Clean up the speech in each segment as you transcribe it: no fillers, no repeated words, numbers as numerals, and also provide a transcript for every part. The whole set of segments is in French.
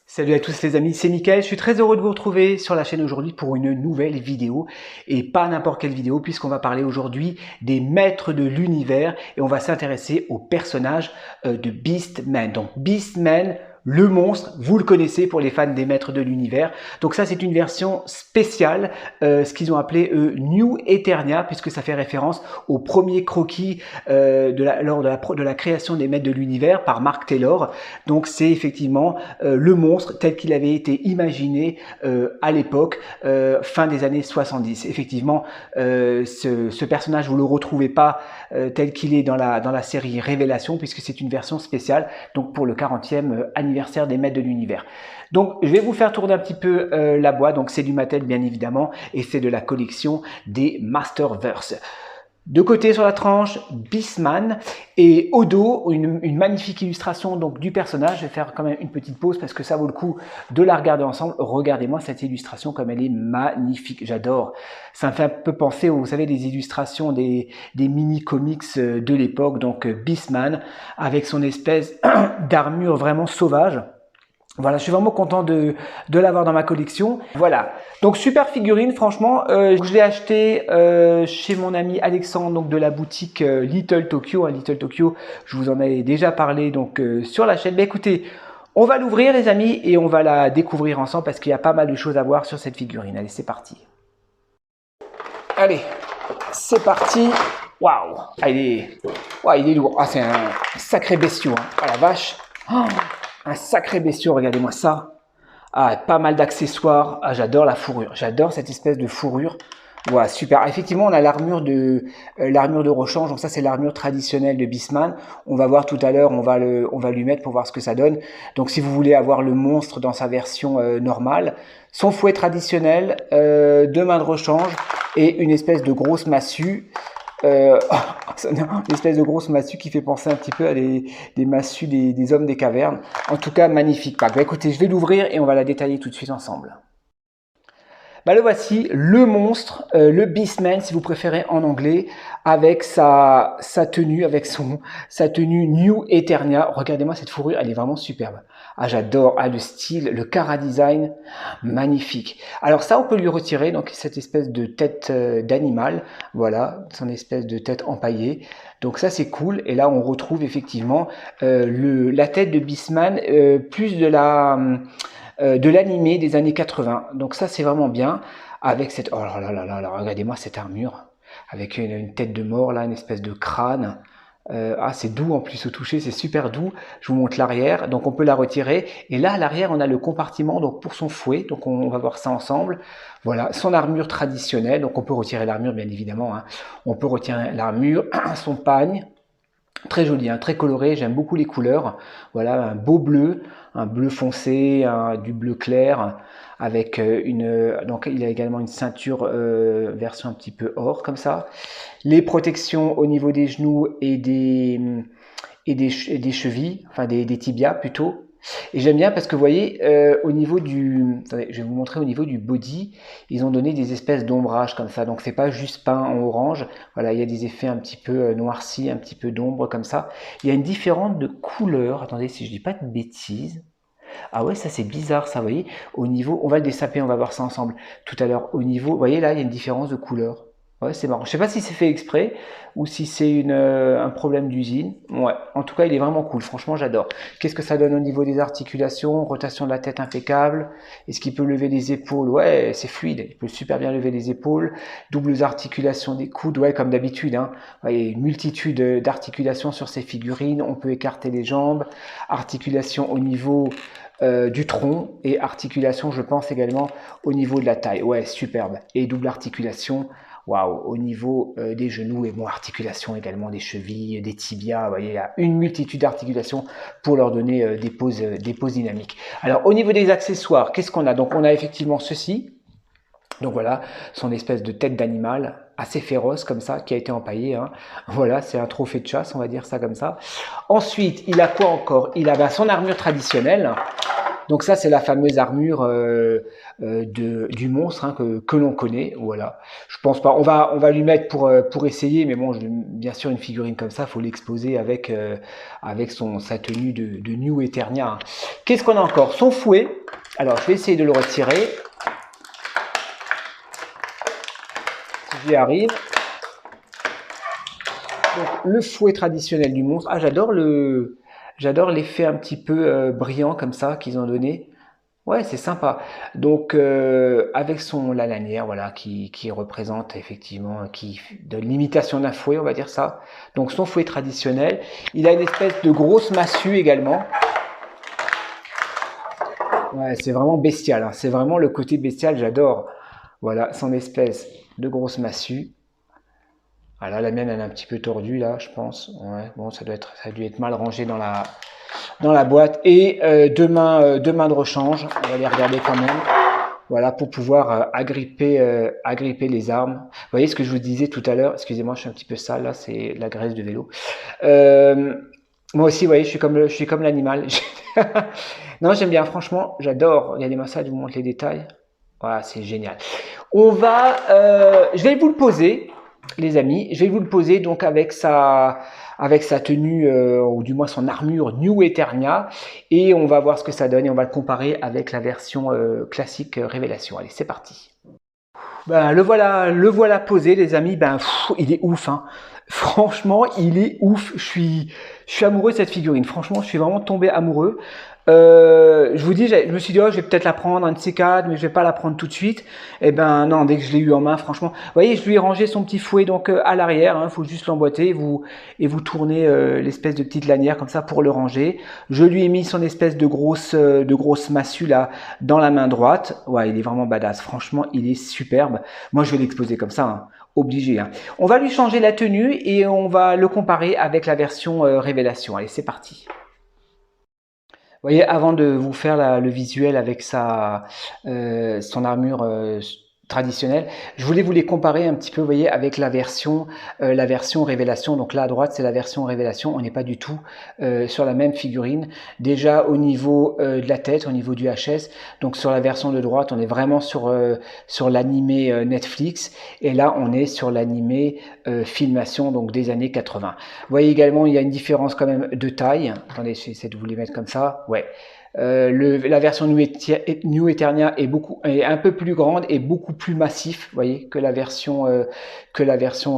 Salut à tous les amis, c'est Mickaël, je suis très heureux de vous retrouver sur la chaîne aujourd'hui pour une nouvelle vidéo et pas n'importe quelle vidéo puisqu'on va parler aujourd'hui des maîtres de l'univers et on va s'intéresser au personnage de Beastman. Donc Beastman, le monstre, vous le connaissez pour les fans des maîtres de l'univers. Donc ça c'est une version spéciale, ce qu'ils ont appelé New Eternia puisque ça fait référence au premier croquis lors de la création des maîtres de l'univers par Mark Taylor. Donc c'est effectivement le monstre tel qu'il avait été imaginé à l'époque, fin des années 70. Effectivement, ce personnage, vous ne le retrouvez pas tel qu'il est dans la série Révélation, puisque c'est une version spéciale, donc pour le 40e anniversaire des maîtres de l'univers. Donc, je vais vous faire tourner un petit peu la boîte. Donc, c'est du Mattel, bien évidemment, et c'est de la collection des Masterverse. De côté sur la tranche, Beastman et au dos, une magnifique illustration donc du personnage. Je vais faire quand même une petite pause parce que ça vaut le coup de la regarder ensemble. Regardez-moi cette illustration comme elle est magnifique, j'adore. Ça me fait un peu penser, vous savez, des illustrations des mini-comics de l'époque. Donc Beastman avec son espèce d'armure vraiment sauvage. Voilà, je suis vraiment content de l'avoir dans ma collection. Voilà, donc super figurine, franchement. Je l'ai acheté chez mon ami Alexandre, donc de la boutique Little Tokyo. Little Tokyo, je vous en ai déjà parlé donc sur la chaîne. Mais écoutez, on va l'ouvrir les amis et on va la découvrir ensemble parce qu'il y a pas mal de choses à voir sur cette figurine. Allez, c'est parti. Allez, c'est parti. Waouh, il est lourd. Ah, c'est un sacré bestiau. Hein. Ah la vache. Oh, un sacré bestiau, regardez-moi ça. Ah, pas mal d'accessoires. Ah, j'adore la fourrure. J'adore cette espèce de fourrure. Voilà, super. Effectivement, on a l'armure de rechange. Donc ça, c'est l'armure traditionnelle de Beastman. On va voir tout à l'heure. On va lui mettre pour voir ce que ça donne. Donc, si vous voulez avoir le monstre dans sa version normale, son fouet traditionnel, deux mains de rechange et une espèce de grosse massue. Une espèce de grosse massue qui fait penser un petit peu à des massues des hommes des cavernes. En tout cas, magnifique pack. Bah, écoutez, je vais l'ouvrir et on va la détailler tout de suite ensemble. Bah, le voici, le monstre, le Beastman si vous préférez en anglais, avec sa tenue, avec sa tenue New Eternia. Regardez-moi cette fourrure, elle est vraiment superbe. Ah, j'adore, le style, le Cara design, magnifique. Alors ça, on peut lui retirer donc cette espèce de tête d'animal, voilà, son espèce de tête empaillée. Donc ça, c'est cool. Et là, on retrouve effectivement la tête de Beastman, plus de l'animé des années 80. Donc ça, c'est vraiment bien. Avec cette... Oh là là là là, regardez-moi cette armure. Avec une tête de mort, là, une espèce de crâne. C'est doux en plus au toucher, c'est super doux. Je vous montre l'arrière, donc on peut la retirer. Et là, à l'arrière, on a le compartiment donc pour son fouet. Donc on va voir ça ensemble. Voilà, son armure traditionnelle. Donc on peut retirer l'armure, bien évidemment. Hein. On peut retirer l'armure, son pagne. Très joli, hein, très coloré, j'aime beaucoup les couleurs. Voilà, un beau bleu, un bleu foncé, du bleu clair, avec donc il a également une ceinture version un petit peu or, comme ça. Les protections au niveau des genoux et des chevilles, enfin des tibias plutôt. Et j'aime bien parce que vous voyez, au niveau attendez, je vais vous montrer au niveau du body, ils ont donné des espèces d'ombrage comme ça. Donc c'est pas juste peint en orange. Voilà, il y a des effets un petit peu noircis, un petit peu d'ombre comme ça. Il y a une différence de couleur. Attendez, si je dis pas de bêtises. Ah ouais, ça c'est bizarre, ça, vous voyez. Au niveau, on va le dessaper, on va voir ça ensemble tout à l'heure. Au niveau, vous voyez là, il y a une différence de couleur. Ouais, c'est marrant. Je sais pas si c'est fait exprès ou si c'est un problème d'usine. Ouais, en tout cas, il est vraiment cool. Franchement, j'adore. Qu'est-ce que ça donne au niveau des articulations? Rotation de la tête impeccable. Est-ce qu'il peut lever les épaules? Ouais, c'est fluide. Il peut super bien lever les épaules. Doubles articulations des coudes. Ouais, comme d'habitude. Hein. Ouais, il y a une multitude d'articulations sur ces figurines. On peut écarter les jambes. Articulation au niveau du tronc et articulation, je pense également au niveau de la taille. Ouais, superbe. Et double articulation. Waouh, au niveau des genoux et bon, articulation également des chevilles, des tibias, vous voyez, il y a une multitude d'articulations pour leur donner des poses dynamiques. Alors, au niveau des accessoires, qu'est-ce qu'on a? Donc, on a effectivement ceci. Donc voilà, son espèce de tête d'animal assez féroce comme ça, qui a été empaillée. Hein. Voilà, c'est un trophée de chasse, on va dire ça comme ça. Ensuite, il a quoi encore? Il a son armure traditionnelle. Donc ça, c'est la fameuse armure du monstre hein, que l'on connaît. Voilà. Je pense pas. On va lui mettre pour essayer, mais bon, bien sûr, une figurine comme ça, faut l'exposer avec sa tenue de New Eternia. Hein. Qu'est-ce qu'on a encore? Son fouet. Alors, je vais essayer de le retirer. Si j'y arrive. Donc, le fouet traditionnel du monstre. Ah, j'adore l'effet un petit peu brillant comme ça qu'ils ont donné. Ouais, c'est sympa. Donc, avec la lanière, voilà, qui représente effectivement, qui de l'imitation d'un fouet, on va dire ça. Donc, son fouet traditionnel. Il a une espèce de grosse massue également. Ouais, c'est vraiment bestial. Hein. C'est vraiment le côté bestial, j'adore. Voilà, son espèce de grosse massue. Voilà, la mienne, elle est un petit peu tordue là, je pense. Ouais, bon, ça a dû être mal rangé dans la boîte. Et deux mains de rechange. On va les regarder quand même. Voilà, pour pouvoir agripper les armes. Vous voyez ce que je vous disais tout à l'heure. Excusez-moi, je suis un petit peu sale là, c'est la graisse de vélo. Moi aussi, vous voyez, je suis comme l'animal. Non, j'aime bien, franchement, j'adore. Regardez-moi ça, je vous montre les détails. Voilà, c'est génial. Je vais vous le poser, les amis. Je vais vous le poser donc avec sa tenue, ou du moins son armure New Eternia. Et on va voir ce que ça donne et on va le comparer avec la version classique Révélation. Allez, c'est parti. Ben, le voilà posé, les amis. Ben, il est ouf, hein. Franchement, il est ouf. Je suis amoureux de cette figurine. Franchement, je suis vraiment tombé amoureux. Je vous dis, je me suis dit, oh, je vais peut-être la prendre, un de ces quatre, mais je vais pas la prendre tout de suite. Et ben non, dès que je l'ai eu en main, franchement, vous voyez, je lui ai rangé son petit fouet donc à l'arrière. Hein, faut juste l'emboîter et vous tournez l'espèce de petite lanière comme ça pour le ranger. Je lui ai mis son espèce de grosse massue là dans la main droite. Ouais, il est vraiment badass. Franchement, il est superbe. Moi, je vais l'exposer comme ça. Hein. Obligé. Hein. On va lui changer la tenue et on va le comparer avec la version Révélation. Allez, c'est parti. Vous voyez, avant de vous faire le visuel avec son armure traditionnelle, je voulais vous les comparer un petit peu, vous voyez, avec la version Révélation. Donc là à droite, c'est la version Révélation. On n'est pas du tout sur la même figurine. Déjà au niveau de la tête, au niveau du HS. Donc sur la version de droite, on est vraiment sur l'animé Netflix. Et là, on est sur l'animé filmation donc des années 80. Vous voyez également, il y a une différence quand même de taille. Attendez, j'essaie de vous les mettre comme ça. Ouais. La version New Eternia est un peu plus grande et beaucoup plus massif, vous voyez, que la version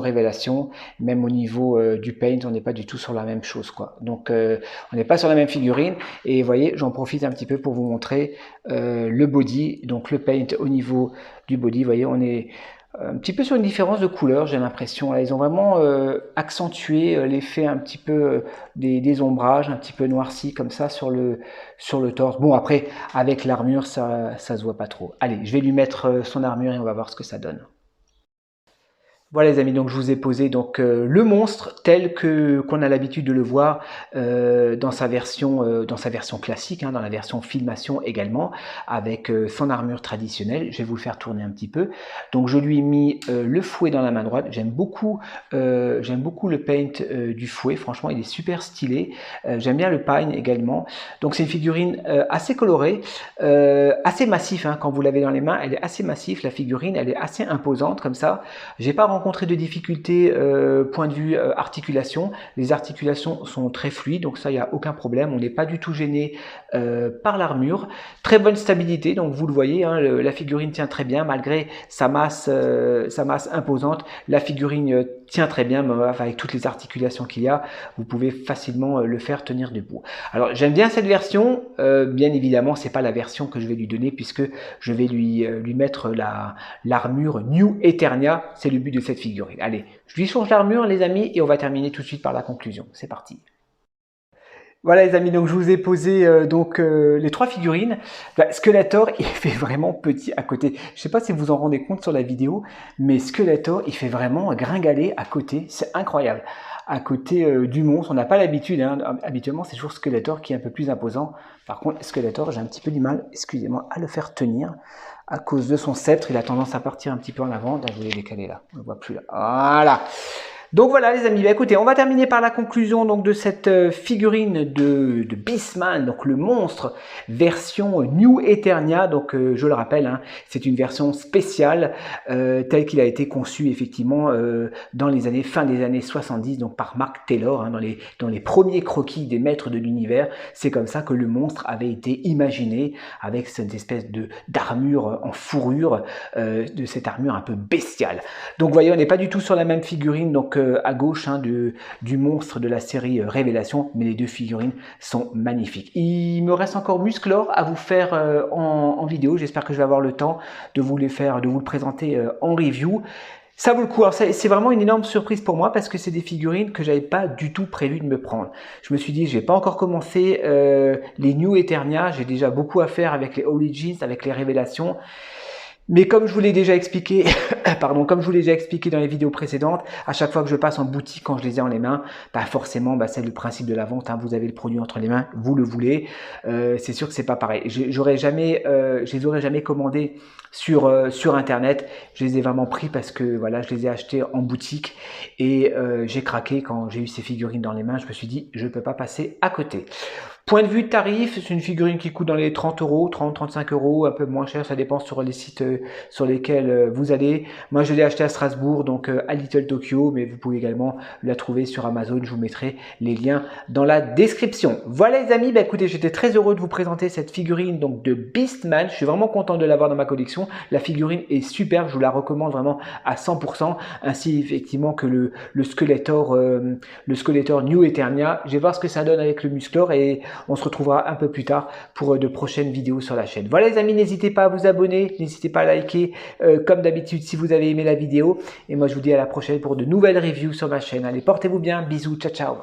Révélation. Même au niveau du paint, on n'est pas du tout sur la même chose, quoi. Donc, on n'est pas sur la même figurine. Et vous voyez, j'en profite un petit peu pour vous montrer le body, donc le paint au niveau du body. Vous voyez, on est un petit peu sur une différence de couleur, j'ai l'impression. Ils ont vraiment accentué l'effet un petit peu des ombrages, un petit peu noircis comme ça sur le torse. Bon, après, avec l'armure, ça se voit pas trop. Allez, je vais lui mettre son armure et on va voir ce que ça donne. Voilà les amis, donc je vous ai posé donc le monstre tel qu'on a l'habitude de le voir dans sa version classique, hein, dans la version filmation également, avec son armure traditionnelle. Je vais vous le faire tourner un petit peu. Donc je lui ai mis le fouet dans la main droite. J'aime beaucoup le paint du fouet. Franchement, il est super stylé. J'aime bien le pagne également. Donc c'est une figurine assez colorée, assez massif. Hein, quand vous l'avez dans les mains, elle est assez massive. La figurine, elle est assez imposante comme ça. J'ai pas rencontré de difficultés point de vue articulation. Les articulations sont très fluides, donc ça, il n'y a aucun problème. On n'est pas du tout gêné par l'armure. Très bonne stabilité, donc vous le voyez, hein, la figurine tient très bien malgré sa masse imposante. La figurine tient très bien, avec toutes les articulations qu'il y a. Vous pouvez facilement le faire tenir debout. Alors j'aime bien cette version. Bien évidemment, c'est pas la version que je vais lui donner puisque je vais lui mettre l'armure New Eternia. C'est le but de cette figurine. Allez, je lui change l'armure les amis et on va terminer tout de suite par la conclusion. C'est parti. Voilà les amis, donc je vous ai posé les trois figurines. Skeletor, il fait vraiment petit à côté. Je ne sais pas si vous en rendez compte sur la vidéo, mais Skeletor, il fait vraiment gringaler à côté. C'est incroyable. À côté du monstre, on n'a pas l'habitude. Hein. Habituellement, c'est toujours Skeletor qui est un peu plus imposant. Par contre, Skeletor, j'ai un petit peu du mal, excusez-moi, à le faire tenir. À cause de son sceptre, il a tendance à partir un petit peu en avant. Là, je vais le décaler là, on ne le voit plus là. Voilà. Donc voilà les amis, bah, écoutez, on va terminer par la conclusion donc de cette figurine de Beastman, donc le monstre version New Eternia. Donc je le rappelle, hein, c'est une version spéciale telle qu'il a été conçu effectivement dans les années fin des années 70, donc par Mark Taylor, hein, dans les premiers croquis des maîtres de l'univers. C'est comme ça que le monstre avait été imaginé, avec cette espèce de d'armure en fourrure, de cette armure un peu bestiale. Donc vous voyez, on n'est pas du tout sur la même figurine, donc à gauche hein, du monstre de la série Révélation, mais les deux figurines sont magnifiques. Il me reste encore Musclor à vous faire en vidéo. J'espère que je vais avoir le temps de vous le présenter en review. Ça vaut le coup. C'est vraiment une énorme surprise pour moi parce que c'est des figurines que j'avais pas du tout prévu de me prendre. Je me suis dit, j'ai pas encore commencé les New Eternia. J'ai déjà beaucoup à faire avec les Origins, avec les Révélations. Mais comme je vous l'ai déjà expliqué, comme je vous l'ai déjà expliqué dans les vidéos précédentes, à chaque fois que je passe en boutique, quand je les ai en les mains, bah forcément, bah c'est le principe de la vente. Hein, vous avez le produit entre les mains, vous le voulez. C'est sûr que c'est pas pareil. Je les aurais jamais commandés sur internet. Je les ai vraiment pris parce que voilà, je les ai achetés en boutique et j'ai craqué quand j'ai eu ces figurines dans les mains. Je me suis dit, je peux pas passer à côté. Point de vue de tarif, c'est une figurine qui coûte dans les 30 euros, 30-35 euros, un peu moins cher, ça dépend sur les sites sur lesquels vous allez. Moi, je l'ai acheté à Strasbourg, donc à Little Tokyo, mais vous pouvez également la trouver sur Amazon. Je vous mettrai les liens dans la description. Voilà les amis, bah, écoutez, j'étais très heureux de vous présenter cette figurine donc de Beastman. Je suis vraiment content de l'avoir dans ma collection. La figurine est superbe, je vous la recommande vraiment à 100%, ainsi effectivement que le Skeletor New Eternia. Je vais voir ce que ça donne avec le Musclor et on se retrouvera un peu plus tard pour de prochaines vidéos sur la chaîne. Voilà les amis, n'hésitez pas à vous abonner, n'hésitez pas à liker comme d'habitude si vous avez aimé la vidéo. Et moi je vous dis à la prochaine pour de nouvelles reviews sur ma chaîne. Allez, portez-vous bien, bisous, ciao ciao.